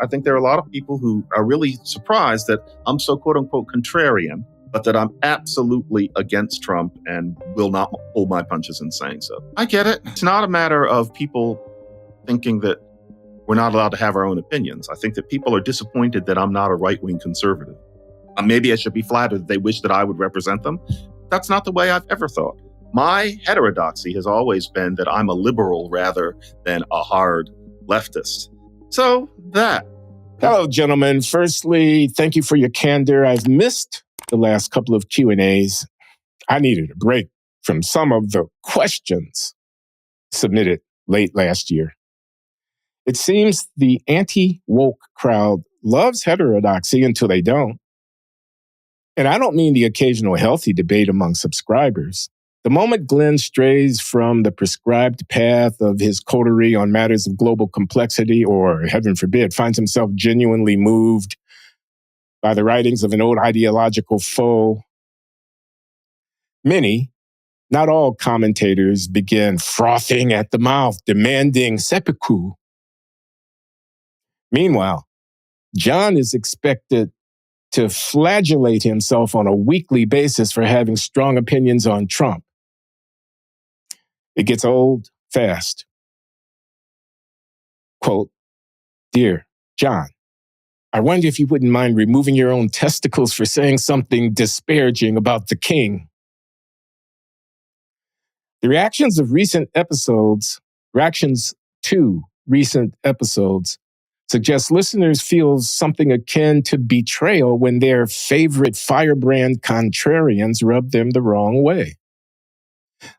I think there are a lot of people who are really surprised that I'm so quote unquote contrarian, but that I'm absolutely against Trump and will not pull my punches in saying so. I get it. It's not a matter of people thinking that we're not allowed to have our own opinions. I think that people are disappointed that I'm not a right-wing conservative. Maybe I should be flattered that they wish that I would represent them. That's not the way I've ever thought. My heterodoxy has always been that I'm a liberal rather than a hard leftist. So that. Hello, gentlemen. Firstly, thank you for your candor. I've missed the last couple of Q&As. I needed a break from some of the questions submitted late last year. It seems the anti-woke crowd loves heterodoxy until they don't. And I don't mean the occasional healthy debate among subscribers. The moment Glenn strays from the prescribed path of his coterie on matters of global complexity, or heaven forbid, finds himself genuinely moved by the writings of an old ideological foe, many, not all commentators, begin frothing at the mouth, demanding seppuku. Meanwhile, John is expected to flagellate himself on a weekly basis for having strong opinions on Trump. It gets old fast. Quote, "Dear John, I wonder if you wouldn't mind removing your own testicles for saying something disparaging about the king." The reactions to recent episodes suggest listeners feel something akin to betrayal when their favorite firebrand contrarians rub them the wrong way.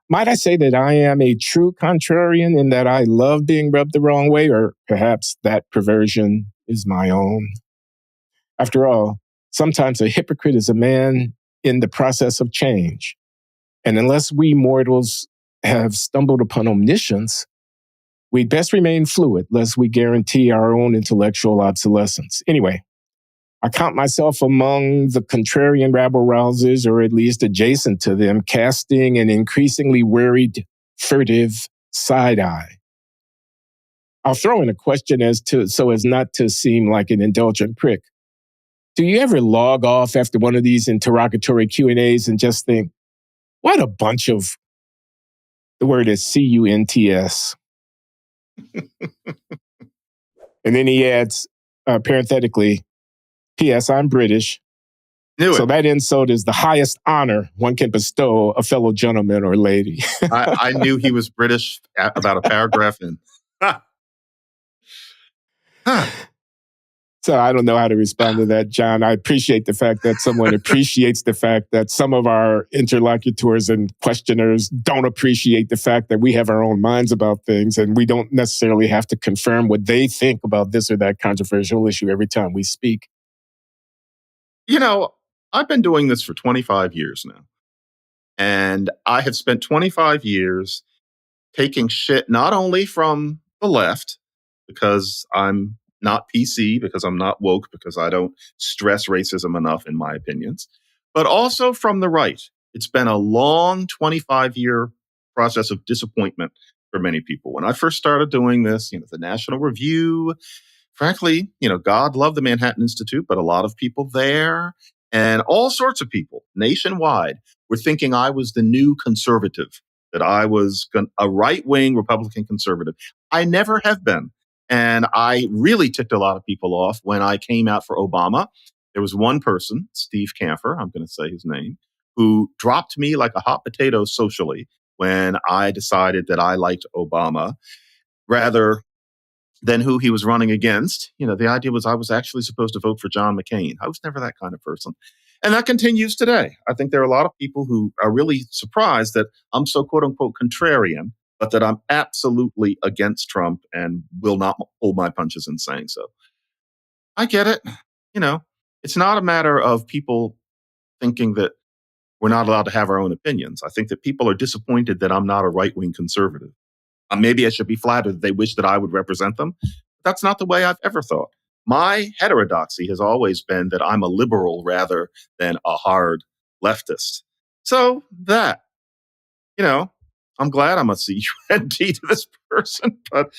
Might I say that I am a true contrarian in that I love being rubbed the wrong way, or perhaps that perversion is my own? After all, sometimes a hypocrite is a man in the process of change. And unless we mortals have stumbled upon omniscience, we'd best remain fluid, lest we guarantee our own intellectual obsolescence. Anyway, I count myself among the contrarian rabble-rousers, or at least adjacent to them, casting an increasingly worried, furtive side-eye. I'll throw in a question so as not to seem like an indulgent prick. Do you ever log off after one of these interrogatory Q&As and just think, what a bunch of, the word is C-U-N-T-S. And then he adds, parenthetically, P.S. I'm British. So that insult is the highest honor one can bestow a fellow gentleman or lady. I knew he was British about a paragraph in. So I don't know how to respond to that, John. I appreciate the fact that someone appreciates the fact that some of our interlocutors and questioners don't appreciate the fact that we have our own minds about things and we don't necessarily have to confirm what they think about this or that controversial issue every time we speak. You know, I've been doing this for 25 years now. And I have spent 25 years taking shit not only from the left, because I'm not PC, because I'm not woke, because I don't stress racism enough in my opinions, but also from the right. It's been a long 25-year process of disappointment for many people. When I first started doing this, the National Review, frankly, God love the Manhattan Institute, but a lot of people there and all sorts of people nationwide were thinking I was the new conservative, that I was a right-wing Republican conservative. I never have been. And I really ticked a lot of people off when I came out for Obama. There was one person, Steve Camphor, I'm going to say his name, who dropped me like a hot potato socially when I decided that I liked Obama rather than who he was running against. The idea was I was actually supposed to vote for John McCain. I was never that kind of person. And that continues today. I think there are a lot of people who are really surprised that I'm so quote unquote contrarian, but that I'm absolutely against Trump and will not pull my punches in saying so. I get it. It's not a matter of people thinking that we're not allowed to have our own opinions. I think that people are disappointed that I'm not a right-wing conservative. Maybe I should be flattered that they wish that I would represent them. That's not the way I've ever thought. My heterodoxy has always been that I'm a liberal rather than a hard leftist. So that, I'm glad I'm a CUNT to this person, but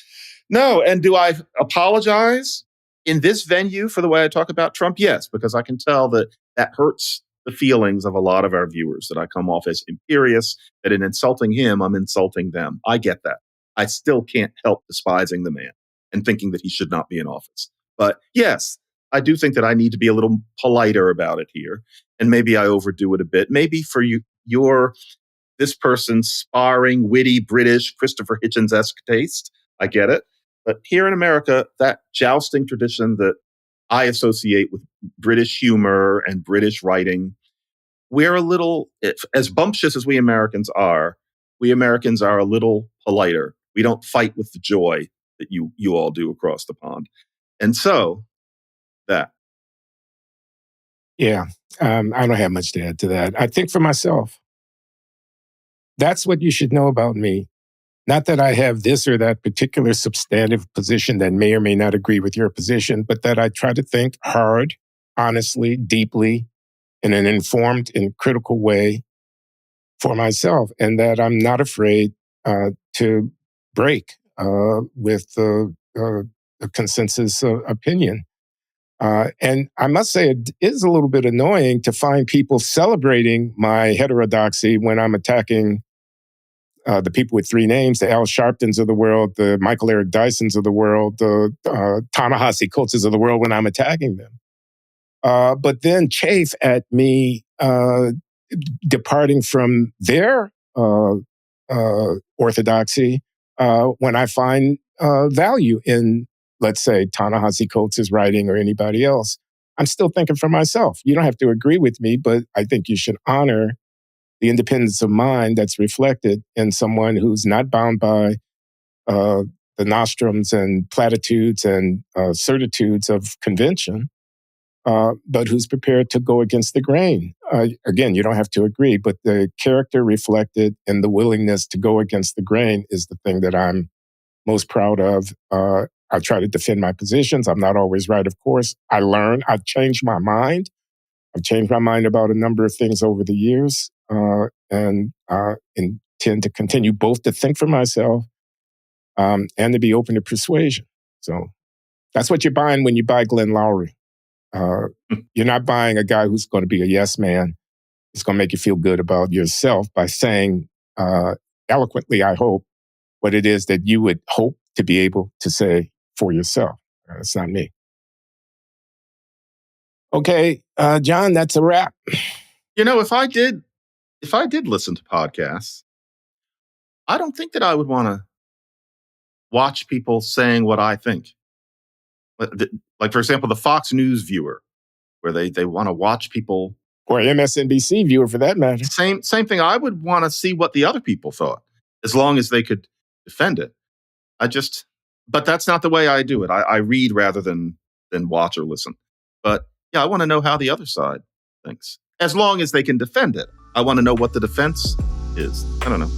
no. And do I apologize In this venue, for the way I talk about Trump, yes, because I can tell that that hurts the feelings of a lot of our viewers, that I come off as imperious, that in insulting him, I'm insulting them. I get that. I still can't help despising the man and thinking that he should not be in office. But yes, I do think that I need to be a little politer about it here. And maybe I overdo it a bit. Maybe for you, your this person's sparring, witty British Christopher Hitchens-esque taste. I get it. But here in America, that jousting tradition that I associate with British humor and British writing, we're a little, as bumptious as we Americans are a little politer. We don't fight with the joy that you all do across the pond. And so, that. Yeah, I don't have much to add to that. I think for myself, that's what you should know about me. Not that I have this or that particular substantive position that may or may not agree with your position, but that I try to think hard, honestly, deeply, in an informed and critical way for myself, and that I'm not afraid to break with the consensus opinion. And I must say, it is a little bit annoying to find people celebrating my heterodoxy when I'm attacking the people with three names, the Al Sharptons of the world, the Michael Eric Dysons of the world, the Ta-Nehisi Coates of the world when I'm attacking them. But then chafe at me departing from their orthodoxy when I find value in, let's say, Ta-Nehisi Coates' writing or anybody else. I'm still thinking for myself. You don't have to agree with me, but I think you should honor the independence of mind that's reflected in someone who's not bound by the nostrums and platitudes and certitudes of convention, but who's prepared to go against the grain. Again, you don't have to agree, but the character reflected in the willingness to go against the grain is the thing that I'm most proud of. I try to defend my positions. I'm not always right, of course. I learn. I've changed my mind. I've changed my mind about a number of things over the years, and intend to continue both to think for myself and to be open to persuasion. So that's what you're buying when you buy Glenn Loury. You're not buying a guy who's going to be a yes man. It's going to make you feel good about yourself by saying eloquently, I hope, what it is that you would hope to be able to say for yourself. It's not me. Okay, John, that's a wrap. You know, if I did listen to podcasts, I don't think that I would want to watch people saying what I think. Like, for example, the Fox News viewer, where they want to watch people. Or MSNBC viewer, for that matter. Same thing. I would want to see what the other people thought, as long as they could defend it. But that's not the way I do it. I read rather than watch or listen. But yeah, I want to know how the other side thinks, as long as they can defend it. I want to know what the defense is. I don't know.